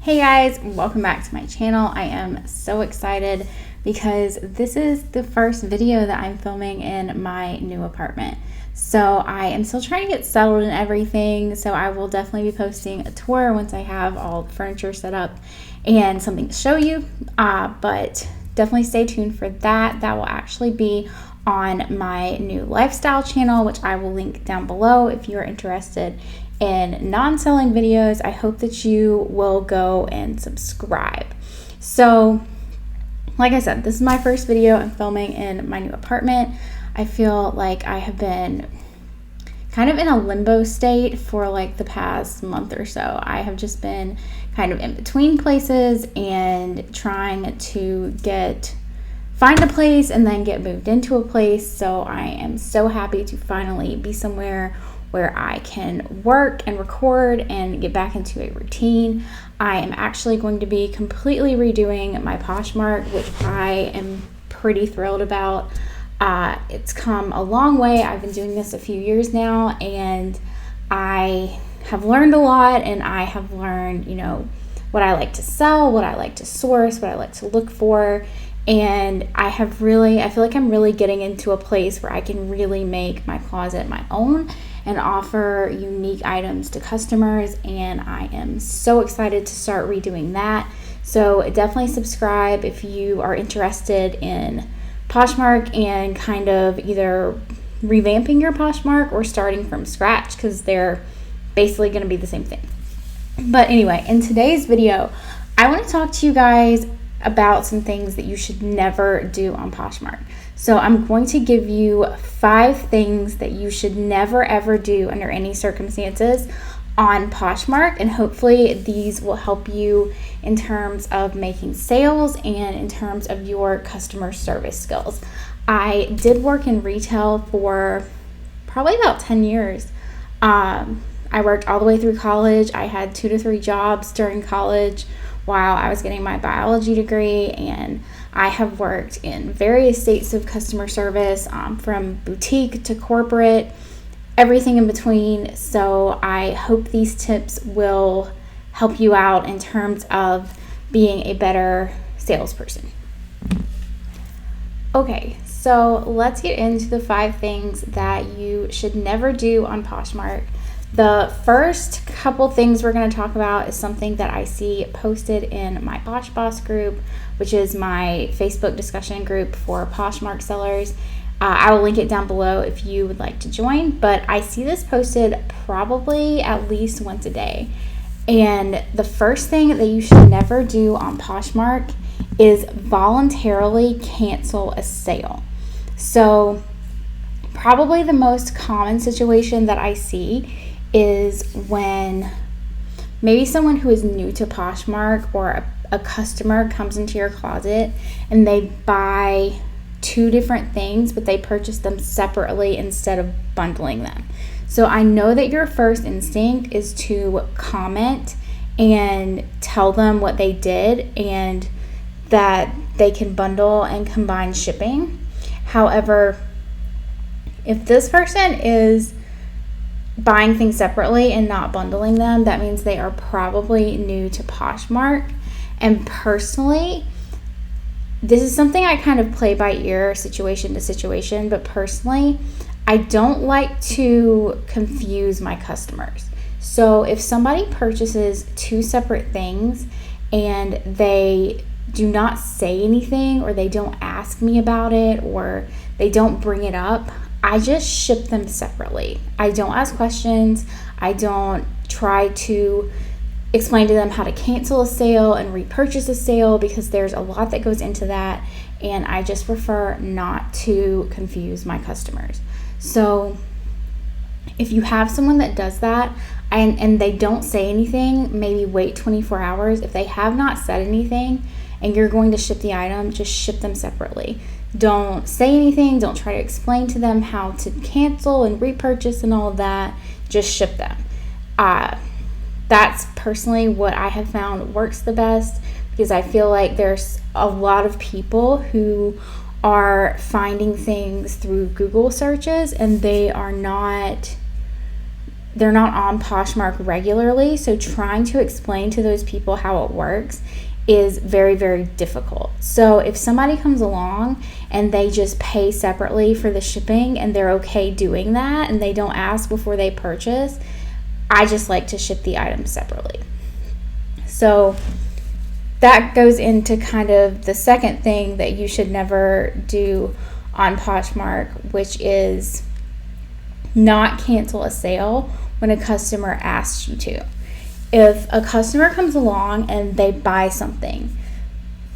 Hey guys, welcome back to my channel. I am so excited because this is the first video that I'm filming in my new apartment. So I am still trying to get settled and everything, so I will definitely be posting a tour once I have all the furniture set up and something to show you, but definitely stay tuned for that. That will actually be on my new lifestyle channel, which I will link down below if you're interested in non-selling videos. I hope that you will go and subscribe. So like I said, this is my first video I'm filming in my new apartment. I feel like I have been kind of in a limbo state for like the past month or so. I have just been kind of in between places and trying to find a place and then get moved into a place. So I am so happy to finally be somewhere where I can work and record and get back into a routine. I am actually going to be completely redoing my Poshmark, which I am pretty thrilled about. It's come a long way. I've been doing this a few years now, and I have learned a lot, and I have learned, what I like to sell, what I like to source, what I like to look for. And I feel like I'm really getting into a place where I can really make my closet my own and offer unique items to customers, and I am so excited to start redoing that. So definitely subscribe if you are interested in Poshmark and kind of either revamping your Poshmark or starting from scratch, because they're basically going to be the same thing. But anyway, in today's video, I want to talk to you guys about some things that you should never do on Poshmark. So I'm going to give you 5 things that you should never ever do under any circumstances on Poshmark, and hopefully these will help you in terms of making sales and in terms of your customer service skills. I did work in retail for probably about 10 years. I worked all the way through college. I had 2 to 3 jobs during college while I was getting my biology degree, and I have worked in various states of customer service, from boutique to corporate, everything in between. So I hope these tips will help you out in terms of being a better salesperson. Okay, so let's get into the 5 things that you should never do on Poshmark. The first couple things we're going to talk about is something that I see posted in my PoshBoss group, which is my Facebook discussion group for Poshmark sellers. I will link it down below if you would like to join, but I see this posted probably at least once a day. And the first thing that you should never do on Poshmark is voluntarily cancel a sale. So probably the most common situation that I see is when maybe someone who is new to Poshmark or a customer comes into your closet and they buy 2 different things, but they purchase them separately instead of bundling them. So I know that your first instinct is to comment and tell them what they did and that they can bundle and combine shipping. However, if this person is buying things separately and not bundling them, that means they are probably new to Poshmark. And personally, this is something I kind of play by ear, situation to situation, but personally, I don't like to confuse my customers. So if somebody purchases 2 separate things and they do not say anything, or they don't ask me about it, or they don't bring it up, I just ship them separately. I don't ask questions. I don't try to explain to them how to cancel a sale and repurchase a sale, because there's a lot that goes into that, and I just prefer not to confuse my customers. So if you have someone that does that and they don't say anything, maybe wait 24 hours. If they have not said anything and you're going to ship the item, just ship them separately. Don't say anything. Don't try to explain to them how to cancel and repurchase and all of that. Just ship them. That's personally what I have found works the best, because I feel like there's a lot of people who are finding things through Google searches and they are not they're not on Poshmark regularly, so trying to explain to those people how it works is very, very difficult. So if somebody comes along and they just pay separately for the shipping and they're okay doing that and they don't ask before they purchase, I just like to ship the items separately. So that goes into kind of the second thing that you should never do on Poshmark, which is not cancel a sale when a customer asks you to. If a customer comes along and they buy something,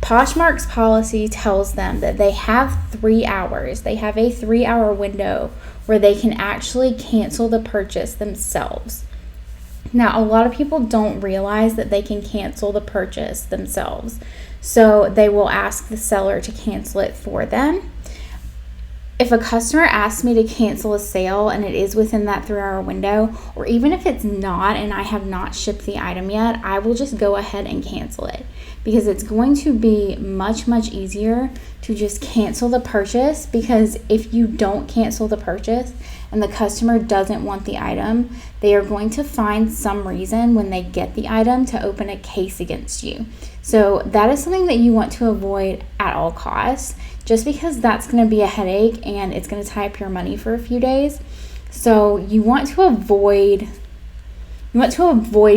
Poshmark's policy tells them that they have 3 hours. They have a 3-hour window where they can actually cancel the purchase themselves. Now, a lot of people don't realize that they can cancel the purchase themselves. So they will ask the seller to cancel it for them. If a customer asks me to cancel a sale and it is within that 3-hour window, or even if it's not and I have not shipped the item yet, I will just go ahead and cancel it, because it's going to be much, much easier to just cancel the purchase. Because if you don't cancel the purchase and the customer doesn't want the item, they are going to find some reason when they get the item to open a case against you. So that is something that you want to avoid at all costs, just because that's going to be a headache and it's going to tie up your money for a few days. So you want to avoid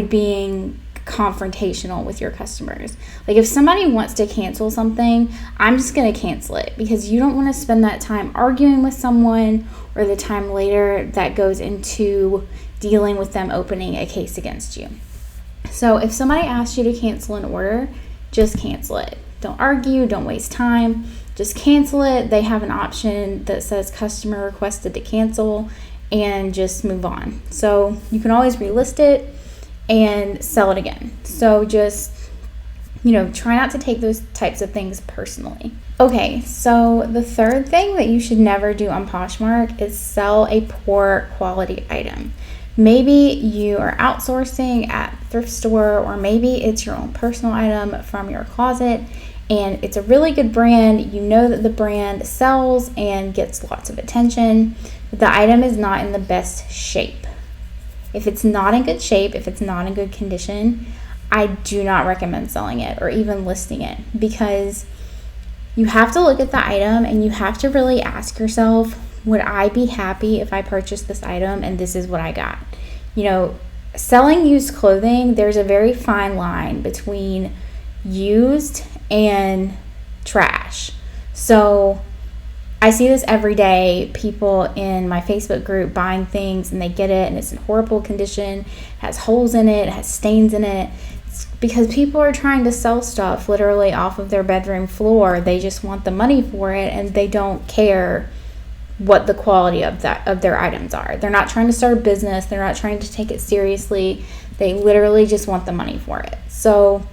being confrontational with your customers. Like, if somebody wants to cancel something, I'm just going to cancel it, because you don't want to spend that time arguing with someone or the time later that goes into dealing with them opening a case against you. So if somebody asks you to cancel an order, just cancel it. Don't argue, don't waste time. Just cancel it. They have an option that says customer requested to cancel, and just move on. So you can always relist it and sell it again. So just, try not to take those types of things personally. Okay, so the third thing that you should never do on Poshmark is sell a poor quality item. Maybe you are outsourcing at a thrift store, or maybe it's your own personal item from your closet, and it's a really good brand. You know that the brand sells and gets lots of attention, but the item is not in the best shape. If it's not in good shape, if it's not in good condition, I do not recommend selling it or even listing it, because you have to look at the item and you have to really ask yourself, would I be happy if I purchased this item and this is what I got? Selling used clothing, there's a very fine line between used and trash. So I see this every day, people in my Facebook group buying things and they get it and it's in horrible condition, it has holes in it, it has stains in it. It's because people are trying to sell stuff literally off of their bedroom floor. They just want the money for it and they don't care what the quality of their items are. They're not trying to start a business. They're not trying to take it seriously. They literally just want the money for it. So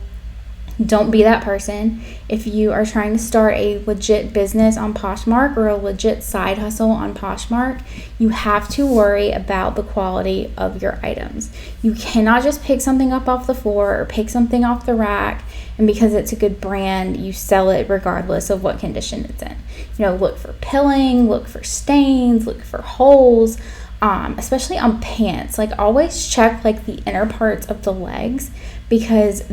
don't be that person. If you are trying to start a legit business on Poshmark or a legit side hustle on Poshmark, you have to worry about the quality of your items. You cannot just pick something up off the floor or pick something off the rack, and because it's a good brand, you sell it regardless of what condition it's in. Look for pilling, look for stains, look for holes, especially on pants. Always check the inner parts of the legs, because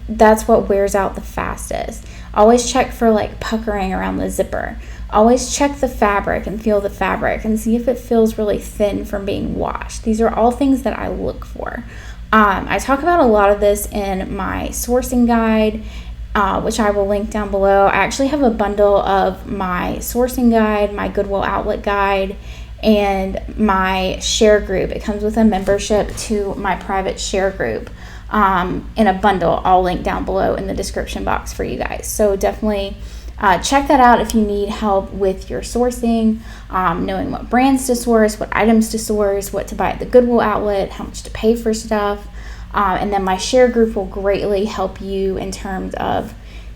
that's what wears out the fastest. Always check for puckering around the zipper. Always check the fabric and feel the fabric and see if it feels really thin from being washed. These are all things that I look for. I talk about a lot of this in my sourcing guide, which I will link down below. I actually have a bundle of my sourcing guide, my Goodwill outlet guide, and my share group. It comes with a membership to my private share group in a bundle. I'll link down below in the description box for you guys. So definitely check that out if you need help with your sourcing, knowing what brands to source, what items to source, what to buy at the Goodwill outlet, how much to pay for stuff. And then my share group will greatly help you in terms of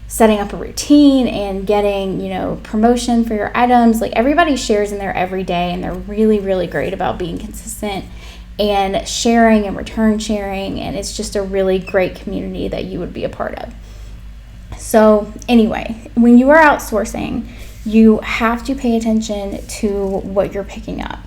setting up a routine and getting, promotion for your items. Everybody shares in there every day, and they're really, really great about being consistent and sharing and return sharing. And it's just a really great community that you would be a part of. So anyway, when you are outsourcing, you have to pay attention to what you're picking up.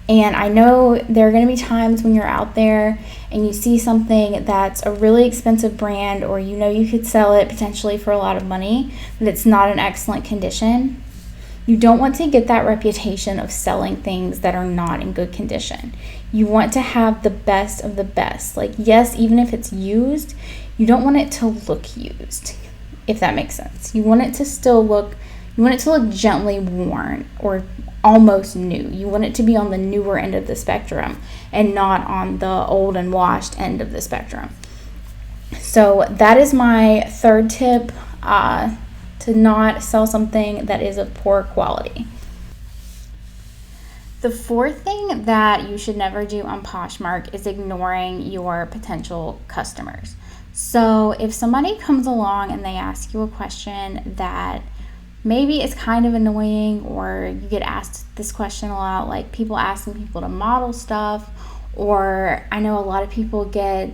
And I know there are going to be times when you're out there and you see something that's a really expensive brand, or you know you could sell it potentially for a lot of money, but it's not in excellent condition. You don't want to get that reputation of selling things that are not in good condition. You want to have the best of the best. Like, yes, even if it's used, you don't want it to look used, if that makes sense. You want it to look gently worn or almost new. You want it to be on the newer end of the spectrum and not on the old and washed end of the spectrum. So that is my third tip, to not sell something that is of poor quality. The fourth thing that you should never do on Poshmark is ignoring your potential customers. So if somebody comes along and they ask you a question that maybe is kind of annoying, or you get asked this question a lot, like people asking people to model stuff, or I know a lot of people get,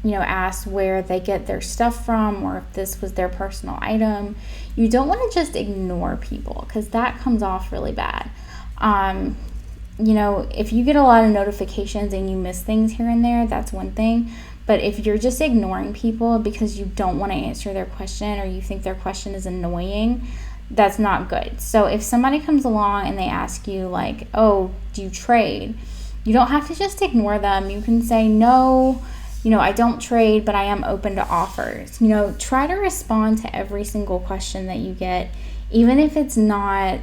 asked where they get their stuff from, or if this was their personal item. You don't want to just ignore people, because that comes off really bad. If you get a lot of notifications and you miss things here and there, that's one thing. But if you're just ignoring people because you don't want to answer their question, or you think their question is annoying, that's not good. So if somebody comes along and they ask you like, oh, do you trade? You don't have to just ignore them. You can say, no, I don't trade, but I am open to offers. Try to respond to every single question that you get, even if it's not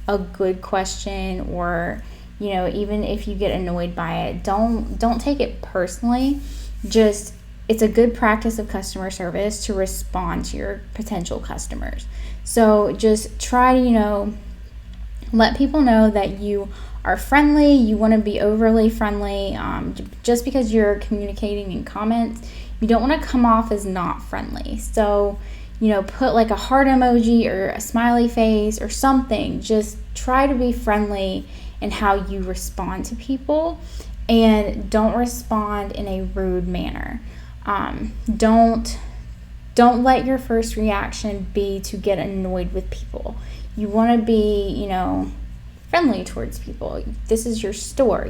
a good question, or, even if you get annoyed by it. Don't take it personally. Just, it's a good practice of customer service to respond to your potential customers. So just try to, let people know that you are friendly. You want to be overly friendly. Just because you're communicating in comments, you don't want to come off as not friendly. So, put like a heart emoji or a smiley face or something. Just try to be friendly in how you respond to people, and don't respond in a rude manner. Don't let your first reaction be to get annoyed with people. You want to be, friendly towards people. This is your store.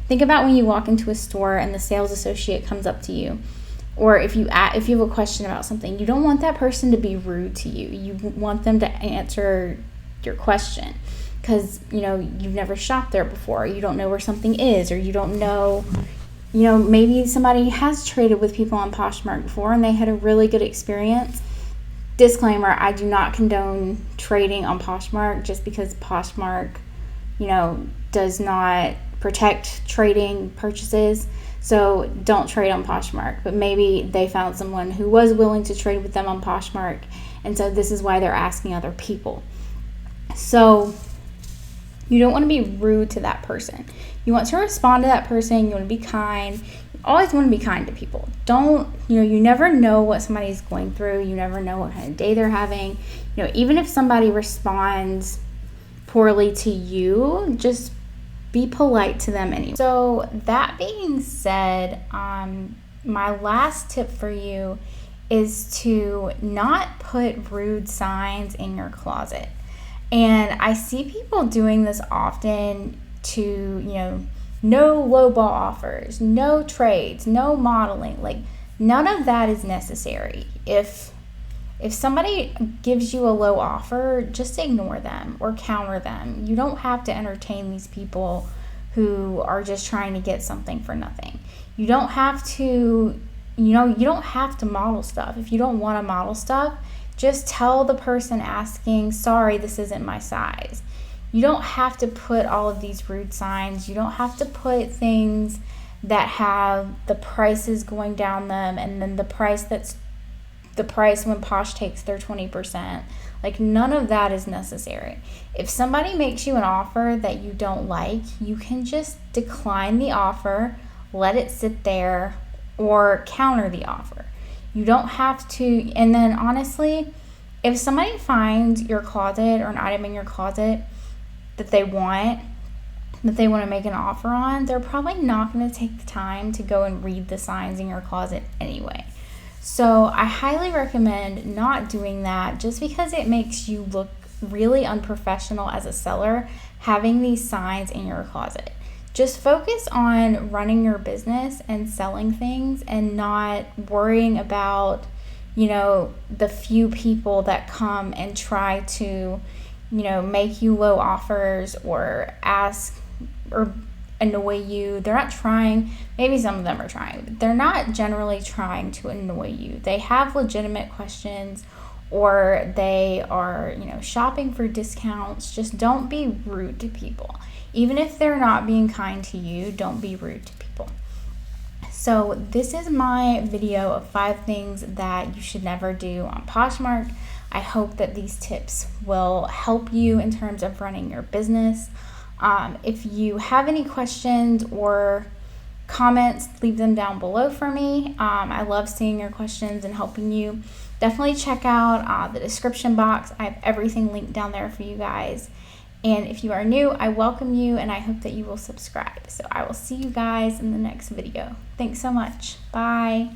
Think about when you walk into a store and the sales associate comes up to you, or if you have a question about something, you don't want that person to be rude to you. You want them to answer your question, because you've never shopped there before. You don't know where something is, or you don't know. Maybe somebody has traded with people on Poshmark before and they had a really good experience. Disclaimer, I do not condone trading on Poshmark, just because Poshmark, does not protect trading purchases. So don't trade on Poshmark. But maybe they found someone who was willing to trade with them on Poshmark, and so this is why they're asking other people. So you don't want to be rude to that person. You want to respond to that person. You want to be kind. You always want to be kind to people. You never know what somebody's going through. You never know what kind of day they're having. Even if somebody responds poorly to you, just be polite to them anyway. So that being said, my last tip for you is to not put rude signs in your closet. And I see people doing this often to, no lowball offers, no trades, no modeling. Like, none of that is necessary. If somebody gives you a low offer, just ignore them or counter them. You don't have to entertain these people who are just trying to get something for nothing. You don't have to, you don't have to model stuff. If you don't want to model stuff, just tell the person asking, sorry, this isn't my size. You don't have to put all of these rude signs. You don't have to put things that have the prices going down them, and then the price that's the price when Posh takes their 20%. Like, none of that is necessary. If somebody makes you an offer that you don't like, you can just decline the offer, let it sit there, or counter the offer. You don't have to. And then honestly, if somebody finds your closet or an item in your closet that they want to make an offer on, they're probably not going to take the time to go and read the signs in your closet anyway. So I highly recommend not doing that, just because it makes you look really unprofessional as a seller, having these signs in your closet. just focus on running your business and selling things and not worrying about, the few people that come and try to, make you low offers or ask or annoy you. They're not trying, maybe some of them are trying, but they're not generally trying to annoy you. They have legitimate questions, or they are, shopping for discounts. Just don't be rude to people. Even if they're not being kind to you, don't be rude to people. So this is my video of 5 things that you should never do on Poshmark. I hope that these tips will help you in terms of running your business. If you have any questions or comments, leave them down below for me. I love seeing your questions and helping you. Definitely check out the description box. I have everything linked down there for you guys. And if you are new, I welcome you and I hope that you will subscribe. So I will see you guys in the next video. Thanks so much. Bye.